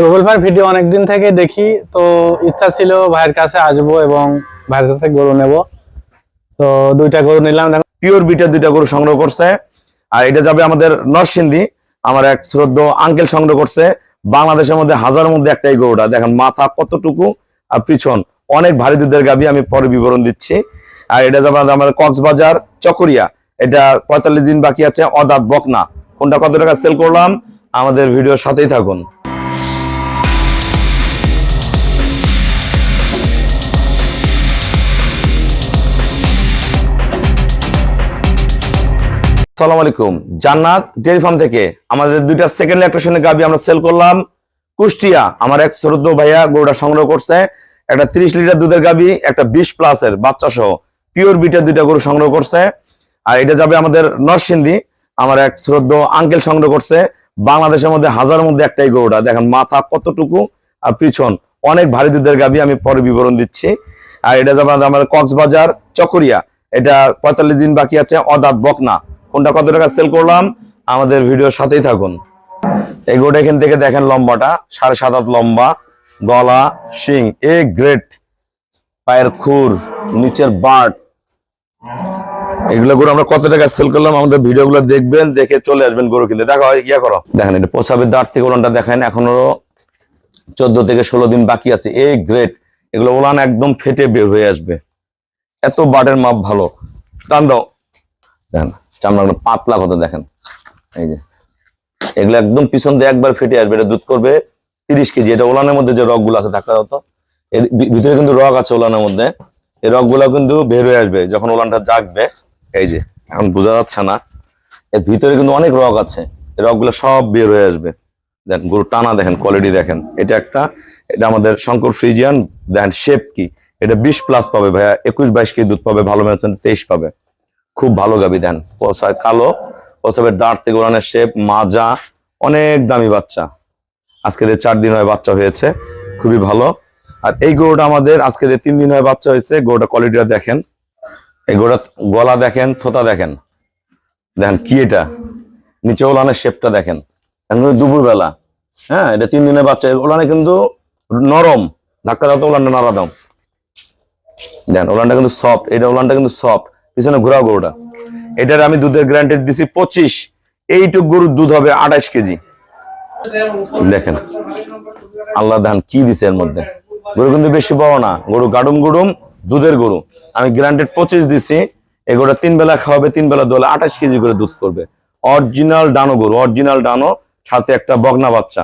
রুবেল ভাইয়ের ভিডিও অনেকদিন থেকে দেখি, তো ইচ্ছা ছিল ভাইয়ের কাছে আসবো এবং ভাইয়ের কাছে গরু নেব। তো দুইটা গরু নিলাম। পিওর বিটের দুইটা গরু সংগ্রহ করছে, আর এটা যাবে আমাদের নরসিংদী। আমার এক শ্রদ্ধেয় আঙ্কেল সংগ্রহ করছে। বাংলাদেশের মধ্যে হাজারের মধ্যে একটাই গরুটা দেখেন, মাথা কতটুকু আর পিছন অনেক ভারী দুধের গাভী। আমি পরে বিবরণ দিচ্ছি। আর এটা যাবে আমাদের কক্সবাজার চকরিয়া। এটা 45 দিন বাকি আছে, অদাঁত বকনা। কোনটা কত টাকা সেল করলাম, আমাদের ভিডিওর সাথেই থাকুন। আসসালামু আলাইকুম। জান্নাত ডেয়ারি ফার্ম থেকে আমাদের দুইটা সেকেন্ড ল্যাকটেশনের গাভী আমরা সেল করলাম। কুষ্টিয়া আমার এক শ্রদ্ধেয় ভাইয়া গরুটা সংগ্রহ করছে। একটা 30 লিটার দুধের গাভী, একটা 20+ এর বাচ্চা সহ পিওর বিটের দুইটা গরু সংগ্রহ করছে। আর এটা যাবে আমাদের নরসিংদী। আমার এক শ্রদ্ধেয় আঙ্কেল সংগ্রহ করছে। বাংলাদেশের মধ্যে হাজারের মধ্যে একটাই গরুটা দেখেন, মাথা কতটুকু আর পিছন অনেক ভারী দুধের গাভী। আমি পরে বিবরণ দিচ্ছি। আর এটা যাবে আমাদের কক্সবাজার চকরিয়া। এটা 45 দিন বাকি আছে, অদাঁত বকনা। কোনটা কত টাকা সেল করলাম, আমাদের ভিডিওর সাথেই থাকুন। এই গোটা এখান থেকে দেখেন, লম্বাটা 7.5 হাত লম্বা, গলা শিং এ গ্রেট, পায়ের খুর, নিচের বাট। এগুলো গরু আমরা কত টাকা সেল করলাম, আমাদের ভিডিওগুলো দেখবেন, দেখে চলে আসবেন গরু কিনতে। দেখো ইয়া করো, দেখেন এটা প্রসাবের দাঁড় থেকে ওলানটা দেখেন, এখনো 14 থেকে 16 দিন বাকি আছে। এ গ্রেট, এগুলো ওলান একদম ফেটে বের হয়ে আসবে, এত বাটের মাপ ভালো। টান দাও, দেখেন চামড়া পাতলা কত দেখেন। এই যে এগুলো একদম পিছন দিয়ে একবার ফেটে আসবে। এটা দুধ করবে 30 কেজি। এটা ওলানের মধ্যে যে রগগুলো আছে দেখা হতো, এর ভিতরে কিন্তু রগ আছে ওলানের মধ্যে। এই রগগুলো কিন্তু বের হয়ে আসবে যখন ওলানটা জাগবে। এই যে এখন বোঝা যাচ্ছে না, এর ভিতরে কিন্তু অনেক রগ আছে। এই রগগুলো সব বের হয়ে আসবে। দেখেন গরু টানা দেখেন, কোয়ালিটি দেখেন। এটা একটা, এটা আমাদের শঙ্কর ফ্রিজিয়ান। দেখেন শেপ কি, এটা 20+ পাবে ভাইয়া, 21-22 কেজি দুধ পাবে, ভালো মেয়েছেন 23 পাবে। খুব ভালো গাবি। দেন পসার কালো, পসাবের দাঁড় থেকে ওড়ানের শেপ, মাজা, অনেক দামি বাচ্চা। আজকে 4 দিন হয় বাচ্চা হয়েছে, খুবই ভালো। আর এই গরুটা আমাদের আজকে 3 দিন হয় বাচ্চা হয়েছে। গরুটা কোয়ালিটিটা দেখেন, এই গরুটা গলা দেখেন, থোতা দেখেন, দেখেন কি এটা নিচে ওলানের শেপটা দেখেন। দুপুর বেলা, হ্যাঁ এটা 3 দিনের বাচ্চা। ওলানে কিন্তু নরম, ধাক্কা দাও তো ওলানটা নাড়া দাও। দেন ওলানটা কিন্তু সফট, এটা ওলানটা কিন্তু সফট। পিছনে ঘোরা গরুটা, এটার আমি দুধের গ্যারান্টি দিছি 25। এইটুক গরুর দুধ হবে 28 কেজি। দেখেন আল্লাহ ধান কি দিছে এর মধ্যে। গরু কিন্তু বেশি বড় না, গরু গাডুম গুডুম দুধের গরু। আমি গ্যারান্টেড 25 দিছি। এই গরুটা 3 বেলা খাওয়াবে, 3 বেলা দোলে 28 কেজি করে দুধ করবে। অরিজিনাল ডানো গরু, অরিজিনাল ডানো, সাথে একটা বগনা বাচ্চা,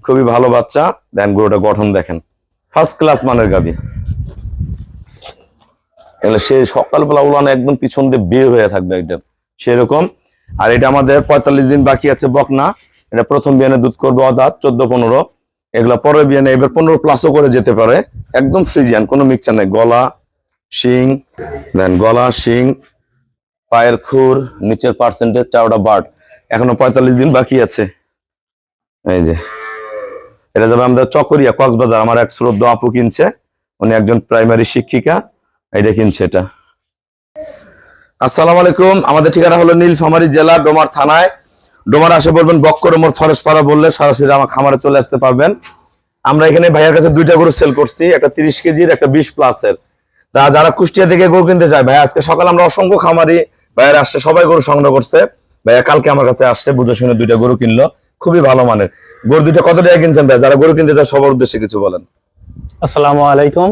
খুবই ভালো বাচ্চা। দেন গরুটা গঠন দেখেন, ফার্স্ট ক্লাস মানের গাবি। সে সকালবেলা উলান একদম পিছন দিয়ে বের হয়ে থাকবে একদম সেরকম। আর এটা আমাদের 45 দিন বাকি আছে বকনা। এটা প্রথম বিয়ানে দুধ করবে অদাঁত 14-15। এগুলা পরের বিয়ানে এবার 15+ করে যেতে পারে। একদম ফ্রিজিয়ান, কোনো মিক্সচার নেই। গলা শিং, দেন গলা শিং, পায়ের খুর, নিচের পার্সেন্টেজ, চাওড়া বাট। এখনো 45 দিন বাকি আছে। এই যে এটা যাবে আমাদের চকরিয়া কক্সবাজার। আমার এক শ্রদ্ধেয় আপু কিনছে, উনি একজন প্রাইমারি শিক্ষিকা, এটা কিনছে এটা। আসসালামু আলাইকুম। আমাদের ঠিকানা হলো নীলফামারী জেলা, ডোমার থানায়। ডোমার আসে বলবেন বক্করমোর ফরেস্টপাড়া বললে সরাসরি আমার খামারে চলে আসতে পারবেন। আমরা এখানে ভাইয়ার কাছে 2টা গরু সেল করছি, একটা 30 কেজির, একটা 20+ এর। তা যারা কুষ্টিয়া থেকে গরু কিনতে চায়, ভাইয়া আজকে সকালে আমরা অসংখ্য খামারি ভাইয়ার আসছে, সবাই গরু সংগ্রহ করছে। ভাইয়া কালকে আমার কাছে আসছে, বুঝে শুনে 2টা গরু কিনলো, খুবই ভালো মানের গরু। 2টা কত টাকা কিনছেন ভাই? যারা গরু কিনতে চায় সবার উদ্দেশ্যে কিছু বলেন। আসসালামু আলাইকুম।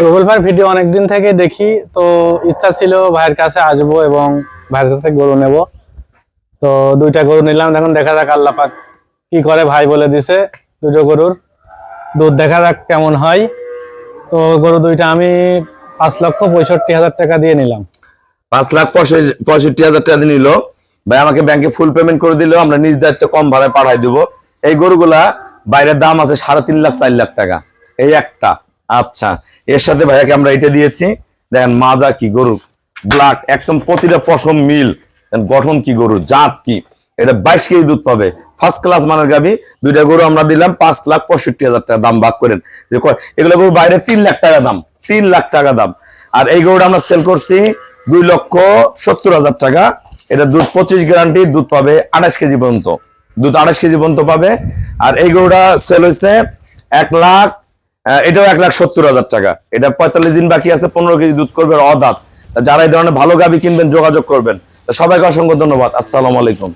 রুবেল ভাইয়ের ভিডিও অনেকদিন থেকে দেখি, তো ইচ্ছা ছিল ভাইয়ের কাছে আসবো এবং ভাইয়ের কাছে গরু নেব। তো 2টা গরু নিলাম। এখন দেখা যাক আল্লাহ পাক কি করে। ভাই বলে দিছে 2টো গরুর দুধ দেখা যাক কেমন হয়। তো গরু 2টা আমি 5,65,000 টাকা দিয়ে নিলাম। 5,65,000 টাকা দিয়ে নিল ভাই। আমাকে ব্যাংকে ফুল পেমেন্ট করে দিলেও আমরা নিজ দায়িত্বে কম ভাড়ায় পাঠাই দেবো। এই গরুগুলা বাইরের দাম আছে 3.5 লাখ 4 লাখ টাকা এই একটা। আচ্ছা, এর সাথে ভাইয়াকে আমরা এটা দিয়েছি। দেখেন মাজা কি গরু, ব্ল্যাক একদম, প্রতিটা পশম মিল। গঠন কি গরু, জাত কি, এটা 22 কেজি দুধ পাবে, ফার্স্ট ক্লাস মানের গাবি। 2টা গরু আমরা দিলাম 5,65,000 টাকা দাম ভাগ করেন। এগুলো গরু বাইরে 3 লাখ টাকা দাম, 3 লাখ টাকা দাম। আর এই গরুটা আমরা সেল করছি 2,70,000 টাকা। এটা দুধ 25 গ্যারান্টি, দুধ পাবে 28 কেজি পর্যন্ত। দুধ 28 কেজি পর্যন্ত পাবে। আর এই গরুটা সেল হয়েছে 1 লাখ, এটাও 1,70,000 টাকা। এটা 45 দিন বাকি আছে, 15 কেজি দুধ করবে, অদাঁত। যারা এই ধরনের ভালো গাভী কিনবেন যোগাযোগ করবেন। তো সবাইকে অসংখ্য ধন্যবাদ। আসসালামু আলাইকুম।